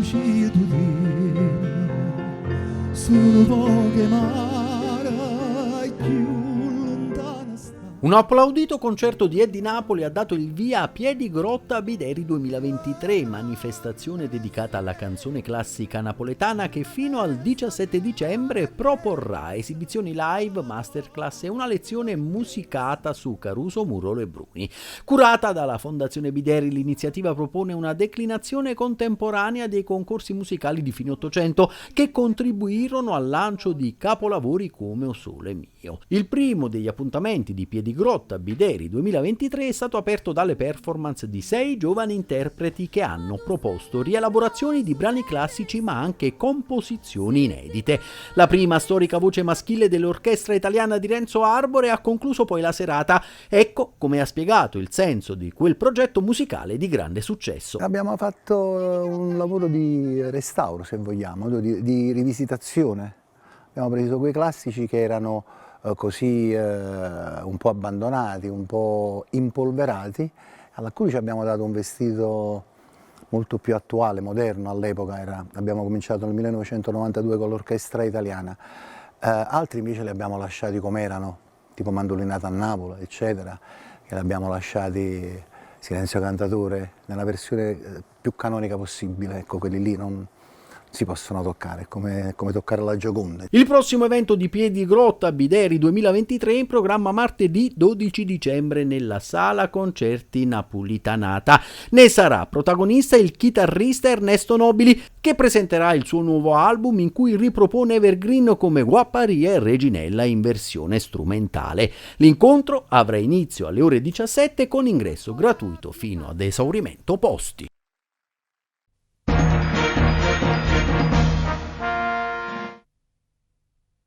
luci tu sono poche mare più lontane sta. Un applaudito concerto di Eddie Napoli ha dato il via a Piedigrotta Bideri 2023, manifestazione dedicata alla canzone classica napoletana che fino al 17 dicembre proporrà esibizioni live, masterclass e una lezione musicata su Caruso, Murolo e Bruni. Curata dalla Fondazione Bideri, l'iniziativa propone una declinazione contemporanea dei concorsi musicali di fine Ottocento che contribuirono al lancio di capolavori come O Sole Mio. Il primo degli appuntamenti di Piedigrotta Bideri 2023 è stato aperto dalle performance di 6 giovani interpreti che hanno proposto rielaborazioni di brani classici ma anche composizioni inedite. La prima storica voce maschile dell'orchestra italiana di Renzo Arbore ha concluso poi la serata. Ecco come ha spiegato il senso di quel progetto musicale di grande successo. Abbiamo fatto un lavoro di restauro, se vogliamo, di rivisitazione. Abbiamo preso quei classici che erano così un po' abbandonati, un po' impolverati, alla cui ci abbiamo dato un vestito molto più attuale, moderno all'epoca. Abbiamo cominciato nel 1992 con l'orchestra italiana, altri invece li abbiamo lasciati come erano, tipo Mandolinata a Napoli, eccetera, che li abbiamo lasciati Silenzio Cantatore nella versione più canonica possibile. Ecco, quelli lì non si possono toccare, come toccare la Gioconda. Il prossimo evento di Piedigrotta Bideri 2023 è in programma martedì 12 dicembre nella Sala Concerti Napolitanata. Ne sarà protagonista il chitarrista Ernesto Nobili, che presenterà il suo nuovo album in cui ripropone evergreen come Guapparia e Reginella in versione strumentale. L'incontro avrà inizio alle ore 17 con ingresso gratuito fino ad esaurimento posti.